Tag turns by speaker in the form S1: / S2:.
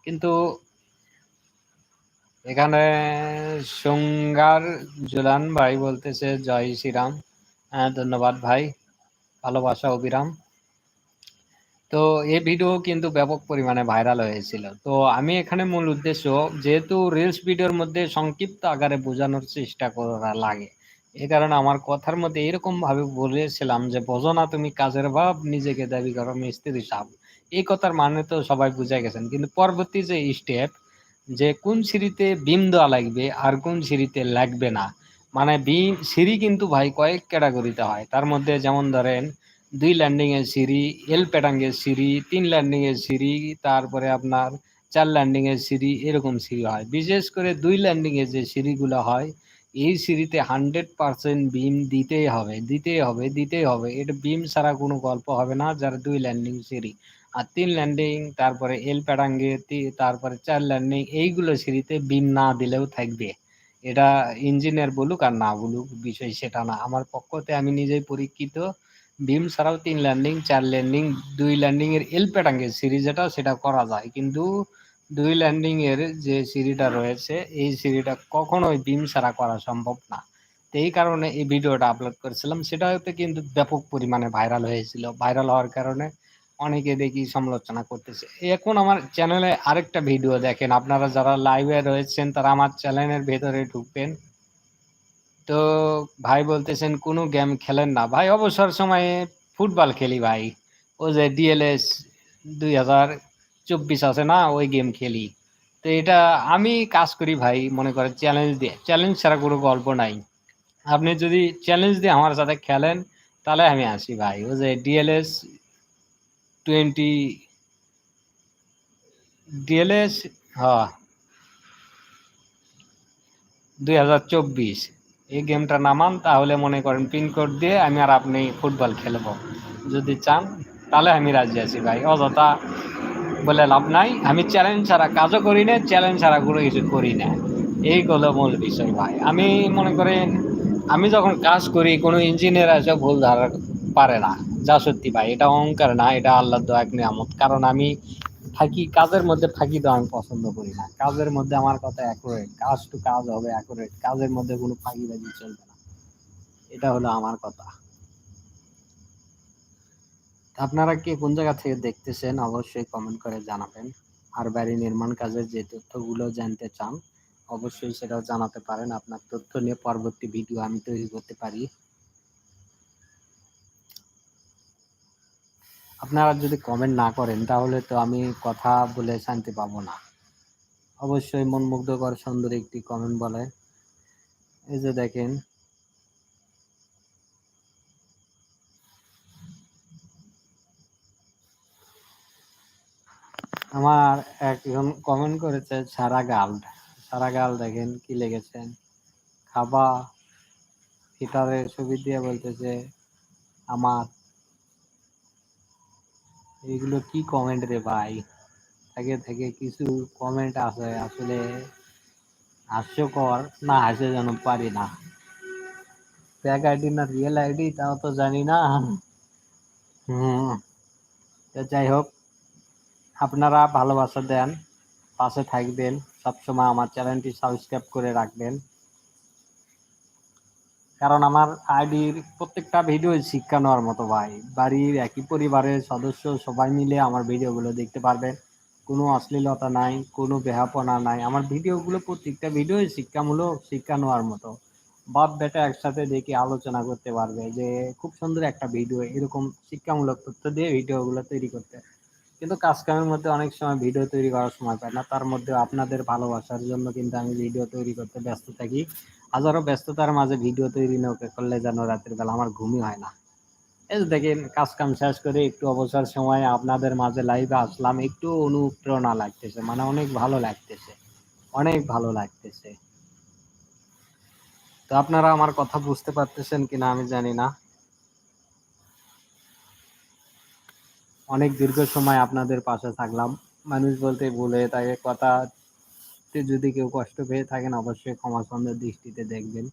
S1: কিন্তু এখানে সুঙ্গার জুলান ভাই বলতেছে জয় শ্রীরাম। হ্যাঁ, ধন্যবাদ ভাই, ভালোবাসা অবিরাম। তো এই ভিডিও কিন্তু ব্যাপক পরিমাণে ভাইরাল হয়েছিল। তো আমি এখানে মূল উদ্দেশ্য, যেহেতু রিলস ভিডিওর মধ্যে সংক্ষিপ্ত আকারে বোঝানোর চেষ্টা করা লাগে, এই কারণে আমার কথার মধ্যে এরকম ভাবে বলেছিলাম যে বোঝো না তুমি কাজের ভাব, নিজেকে দাবি করো মিস্ত্রি সাহেব। এই কথার মানে তো সবাই বুঝে গেছেন, কিন্তু পরবর্তী যে স্টেপ, যে কোন সিঁড়িতে বিম দেওয়া লাগবে আর কোন সিঁড়িতে লাগবে না, মানে বিম সিঁড়ি কিন্তু ভাই কয়েক ক্যাটাগরিতে হয়। তার মধ্যে যেমন ধরেন 2 ল্যান্ডিং এর সিঁড়ি, এল প্যাটাং এর সিঁড়ি, 3 ল্যান্ডিং এর সিঁড়ি, তারপরে আপনার 4 ল্যান্ডিং এর সিঁড়ি, এরকম সিঁড়ি হয়। বিশেষ করে 2 ল্যান্ডিং এর যে সিঁড়িগুলো হয়, এই সিঁড়িতে 100% বিম দিতেই হবে, দিতেই হবে, দিতেই হবে। এটা বিম ছাড়া কোনো গল্প হবে না যারা 2 ল্যান্ডিং সিঁড়ি। আর 3 ল্যান্ডিং, তারপরে এল প্যাটাঙ্গে, তারপরে 4 ল্যান্ডিং, এইগুলো সিঁড়িতে বিম না দিলেও থাকবে। এটা ইঞ্জিনিয়ার বলুক আর না বলুক, বিষয় সেটা না। আমার পক্ষতে আমি নিজেই পরীক্ষিত, বিম ছাড়াও 3 ল্যান্ডিং, 4 ল্যান্ডিং, 2 ল্যান্ডিং এর এল প্যাটাঙ্গের সিঁড়ি যেটা, সেটা করা যায়। কিন্তু 2 ল্যান্ডিং এর যে সিঁড়িটা রয়েছে, এই সিঁড়িটা কখনোই বিম ছাড়া করা সম্ভব না। তো এই কারণে এই ভিডিওটা আপলোড করেছিলাম, সেটাতে কিন্তু ব্যাপক পরিমাণে ভাইরাল হয়েছিল। ভাইরাল হওয়ার কারণে অনেকে দেখি সমালোচনা করতেছে। এখন আমার চ্যানেলে আরেকটা ভিডিও দেখেন, আপনারা যারা লাইভে রয়েছেন তারা আমার চ্যানেলের ভেতরে ঢুকবেন। তো ভাই বলতেছেন কোনো গেম খেলেন না। ভাই অবসর সময়ে ফুটবল খেলি ভাই। ও যে ডিএলএস 2024 আছে না, ওই গেম খেলি। তো এটা আমি কাজ করি ভাই, মনে করেন চ্যালেঞ্জ দিয়ে। চ্যালেঞ্জ ছাড়া কোনো গল্প নাই। আপনি যদি চ্যালেঞ্জ দিয়ে আমার সাথে খেলেন তাহলে আমি আসি ভাই। ও যে ডিএলএস 20 ডিএলএস, হ্যাঁ, 2024 এই গেমটা নামান, তাহলে মনে করেন পিনকোড দিয়ে আমি আর আপনি ফুটবল খেলবো। যদি চান তাহলে আমি রাজি আছি ভাই। অযথা বলে লাভ নাই, আমি চ্যালেঞ্জ ছাড়া কাজও করি না, চ্যালেঞ্জ ছাড়া কোনো কিছু করি না। এইগুলো মূল বিষয় ভাই। আমি মনে করেন আমি যখন কাজ করি কোনো ইঞ্জিনিয়ার এসে ভুল ধরা পারে না। যা সত্যি ভাই, এটা অহংকার না, এটা আল্লাহর দয়া এক নিয়ামত। কারণ আমি ফাঁকি, কাজের মধ্যে ফাঁকি দেওয়া আমি পছন্দ করি না। কাজের মধ্যে আমার কথা অ্যাকুরেট, কাজ টু কাজ হবে অ্যাকুরেট, কাজের মধ্যে কোনো ফাঁকিবাজি চলবে না। এটা হলো আমার কথা। আপনারা কে কোন জায়গা থেকে দেখতেছেন অবশ্যই কমেন্ট করে জানাবেন। আর বাড়ি নির্মাণ কাজের যে তথ্যগুলো জানতে চান অবশ্যই সেটাও জানাতে পারেন। আপনার তথ্য নিয়ে পরবর্তী ভিডিও আমি তৈরি করতে পারি। আপনারা যদি কমেন্ট না করেন তাহলে তো আমি কথা বলে শান্তি পাবো না। অবশ্যই মন মুগ্ধকর সুন্দর একটি কমেন্ট বলে। এই যে দেখেন, আমার একজন কমেন্ট করেছে সারা গার্লড। সারা গার্ল দেখেন কি লিখেছেন, খাবা হিটারের ছবি দিয়ে বলতেছে আমার। এগুলো কি কমেন্ট রে ভাই? থেকে থেকে কিছু কমেন্ট আছে আসলে হাস্যকর, না হাসে যেন পারি না। ফেক আইডি না রিয়েল আইডি তাও তো জানি না। হুম, তো যাই হোক, আপনারা ভালোবাসা দেন, পাশে থাকবেন, সবসময় আমার চ্যানেলটি সাবস্ক্রাইব করে রাখবেন। কারণ আমার আইডির প্রত্যেকটা ভিডিও শিক্ষা নেওয়ার মতো ভাই। বাড়ির একই পরিবারের সদস্য সবাই মিলে আমার ভিডিওগুলো দেখতে পারবেন। কোনো অশ্লীলতা নাই, কোনো বেহাপনা নাই। আমার ভিডিওগুলো প্রত্যেকটা ভিডিও শিক্ষামূলক, শিক্ষা নেওয়ার মতো। বাপ বেটা একসাথে দেখে আলোচনা করতে পারবে যে খুব সুন্দর একটা ভিডিও, এরকম শিক্ষামূলক তথ্য দিয়ে ভিডিওগুলো তৈরি করতে। কিন্তু কাজ কামের মধ্যে অনেক সময় ভিডিও তৈরি করার সময় পাই না। তার মধ্যে আপনাদের ভালোবাসার জন্য কিন্তু আমি ভিডিও তৈরি করতে ব্যস্ত থাকি। হাজারো ব্যস্ততার মাঝে ভিডিও তৈরি না করলে যেন রাতের বেলা আমার ঘুমই হয় না। এই যে দেখেন, কাজ কাম শেষ করে একটু অবসর সময় আপনাদের মাঝে লাইভে আসলাম, একটু অনুপ্রেরণা লাগতেছে, মানে অনেক ভালো লাগতেছে, অনেক ভালো লাগতেছে। তো আপনারা আমার কথা বুঝতে পারতেছেন কিনা আমি জানি না। অনেক দীর্ঘ সময় আপনাদের পাশে থাকলাম। মানুষ বলতে ভুলে তাকে কথা, যদি কেউ কষ্ট পেয়ে থাকেন অবশ্যই ক্ষমা সুন্দর দৃষ্টিতে দেখবেন।